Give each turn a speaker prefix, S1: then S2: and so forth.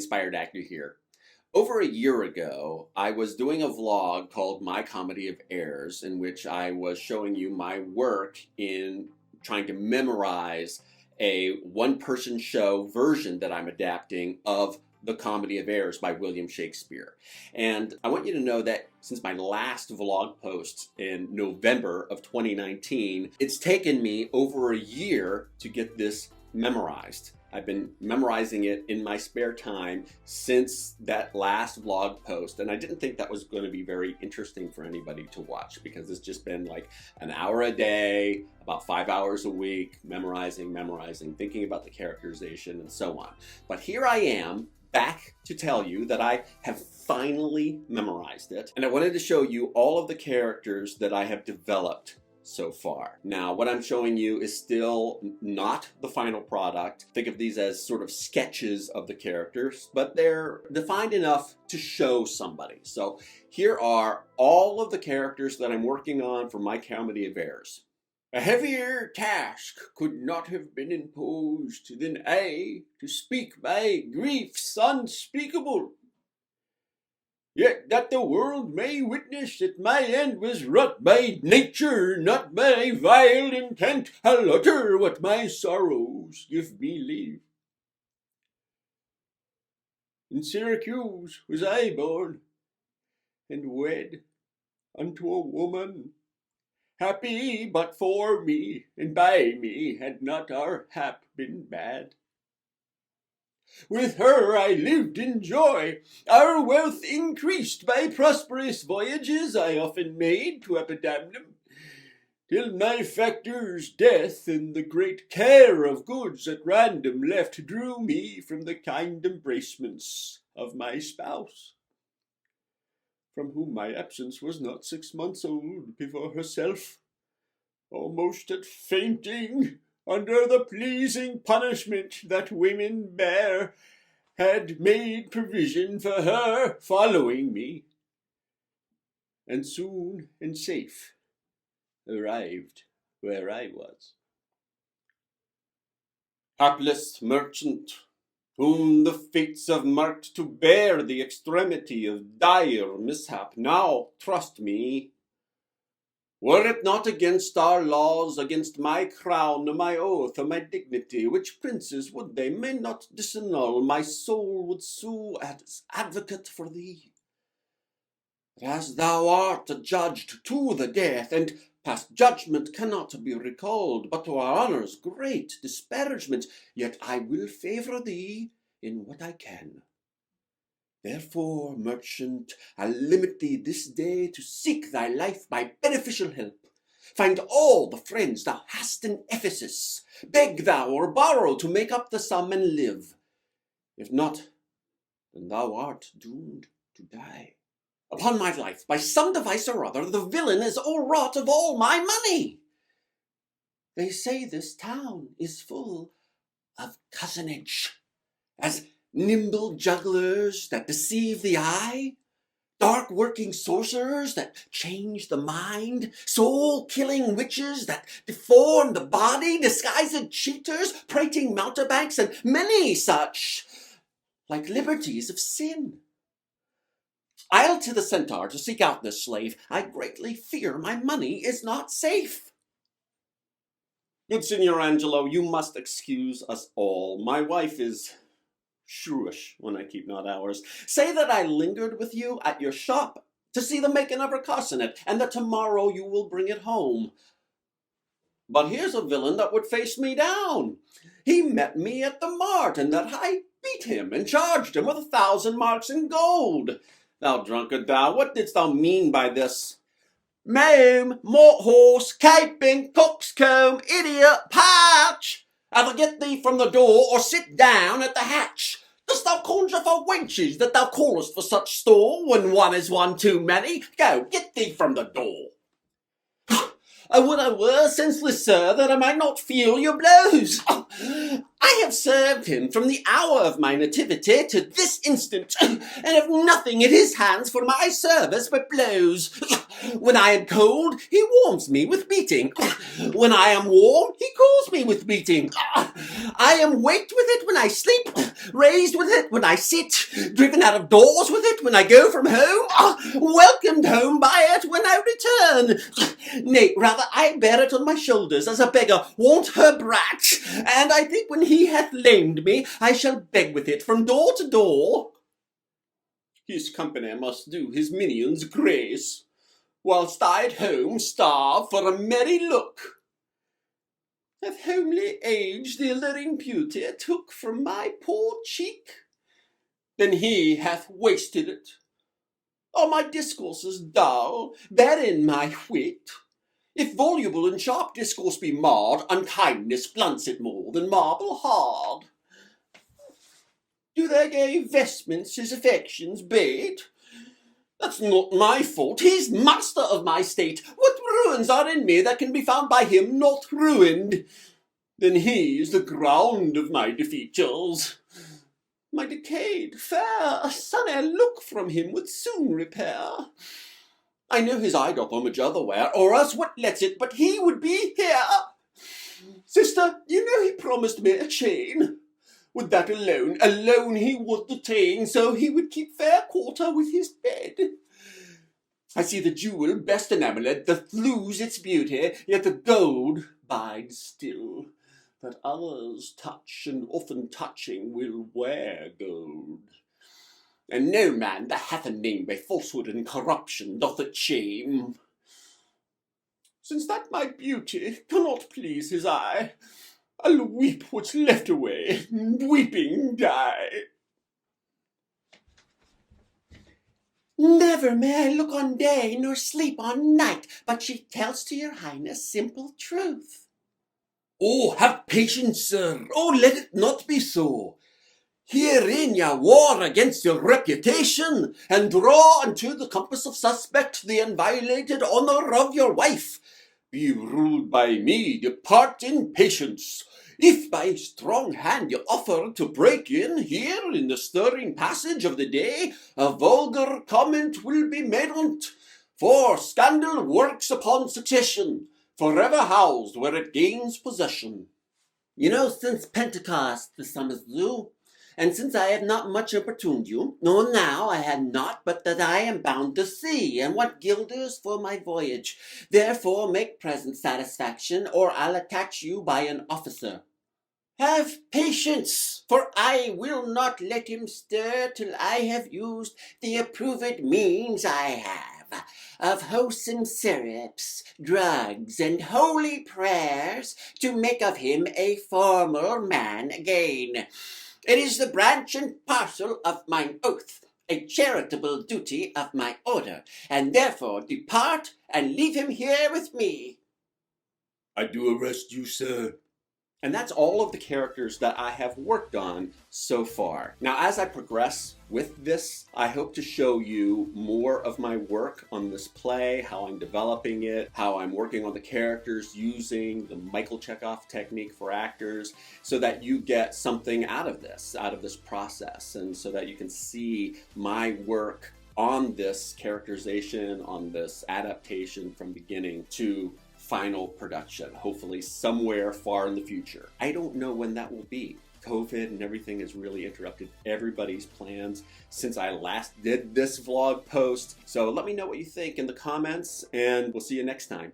S1: inspired actor here. Over a year ago, I was doing a vlog called My Comedy of Errors, in which I was showing you my work in trying to memorize a one-person show version that I'm adapting of The Comedy of Errors by William Shakespeare. And I want you to know that since my last vlog post in November of 2019, it's taken me over a year to get this memorized. I've been memorizing it in my spare time since that last vlog post, and I didn't think that was going to be very interesting for anybody to watch because it's just been like an hour a day, about 5 hours a week, memorizing, thinking about the characterization and so on. But here I am, back to tell you that I have finally memorized it, and I wanted to show you all of the characters that I have developed so far. Now, what I'm showing you is still not the final product. Think of these as sort of sketches of the characters, but they're defined enough to show somebody. So here are all of the characters that I'm working on for My Comedy of Errors. A heavier task could not have been imposed than to speak my griefs unspeakable. Yet that the world may witness that my end was wrought by nature, not by vile intent, I'll utter what my sorrows give me leave. In Syracuse was I born, and wed unto a woman, happy but for me, and by me had not our hap been bad. With her I lived in joy, our wealth increased by prosperous voyages I often made to Epidamnum, till my factor's death and the great care of goods at random left drew me from the kind embracements of my spouse, from whom my absence was not 6 months old before herself, almost at fainting, under the pleasing punishment that women bear, had made provision for her following me, and soon and safe arrived where I was. Hapless merchant, whom the fates have marked to bear the extremity of dire mishap, now trust me, were it not against our laws, against my crown, my oath, or my dignity, which princes would they may not disannul, my soul would sue as advocate for thee. But as thou art adjudged to the death, and past judgment cannot be recalled, but to our honour's great disparagement, yet I will favour thee in what I can. Therefore, merchant, I'll limit thee this day to seek thy life by beneficial help. Find all the friends thou hast in Ephesus. Beg thou or borrow to make up the sum and live. If not, then thou art doomed to die. Upon my life, by some device or other, the villain is o'erwrought of all my money. They say this town is full of cozenage, as nimble jugglers that deceive the eye, dark working sorcerers that change the mind, soul killing witches that deform the body, disguised cheaters, prating mountebanks, and many such like liberties of sin. I'll to the centaur to seek out this slave. I greatly fear my money is not safe. Good Signor Angelo, you must excuse us all. My wife is shrewish when I keep not hours. Say that I lingered with you at your shop to see the making of her carcanet, and that tomorrow you will bring it home. But here's a villain that would face me down. He met me at the mart, and that I beat him, and charged him with 1,000 marks in gold. Thou drunkard thou, what didst thou mean by this? Mame, malt horse, caping, coxcomb, idiot, patch! Either get thee from the door, or sit down at the hatch. Dost thou conjure for wenches, that thou callest for such store, when one is one too many? Go, get thee from the door. I would I were senseless, sir, that I might not feel your blows. I have served him from the hour of my nativity to this instant, and have nothing in his hands for my service but blows. When I am cold, he warms me with beating. When I am warm, he cools me with beating. I am waked with it when I sleep, raised with it when I sit, driven out of doors with it when I go from home, welcomed home by it when I return. Nay, rather, I bear it on my shoulders as a beggar wont her brat, and I think when he hath lamed me, I shall beg with it from door to door. His company must do his minions grace, whilst I at home starve for a merry look. Hath homely age the alluring beauty took from my poor cheek? Then he hath wasted it. Are my discourses dull, therein my wit? If voluble and sharp discourse be marred, unkindness blunts it more than marble hard. Do their gay vestments his affections bait? That's not my fault, he's master of my state. What ruins are in me that can be found by him not ruined? Then he is the ground of my defeatures. My decayed, fair, sunny look from him would soon repair. I know his eye doth homage otherwhere, or else what lets it but he would be here? Sister, you know he promised me a chain. Would that alone he would detain, so he would keep fair quarter with his bed. I see the jewel best enamelled doth lose its beauty, yet the gold bides still. That others touch, and often touching will wear gold. And no man that hath a name by falsehood and corruption doth it shame. Since that my beauty cannot please his eye, I'll weep what's left away, and weeping die. Never may I look on day, nor sleep on night, but she tells to your highness simple truth. Oh, have patience, sir. Oh, let it not be so. Herein ye war against your reputation, and draw unto the compass of suspect the unviolated honour of your wife. Be ruled by me, depart in patience. If by strong hand you offer to break in here in the stirring passage of the day, a vulgar comment will be made on't. For scandal works upon succession, forever housed where it gains possession. You know, since Pentecost the summer's due, and since I have not much importuned you, no now I had not, but that I am bound to sea, and want guilders for my voyage. Therefore make present satisfaction, or I'll attach you by an officer. Have patience, for I will not let him stir till I have used the approved means I have of wholesome syrups, drugs, and holy prayers to make of him a formal man again. It is the branch and parcel of mine oath, a charitable duty of my order, and therefore depart and leave him here with me. I do arrest you, sir. And that's all of the characters that I have worked on so far. Now, as I progress with this, I hope to show you more of my work on this play, how I'm developing it, how I'm working on the characters using the MichaelChekhov technique for actors, so that you get something out of this process, and so that you can see my work on this characterization, on this adaptation from beginning to final production, hopefully somewhere far in the future. I don't know when that will be. COVID and everything has really interrupted everybody's plans since I last did this vlog post. So let me know what you think in the comments, and we'll see you next time.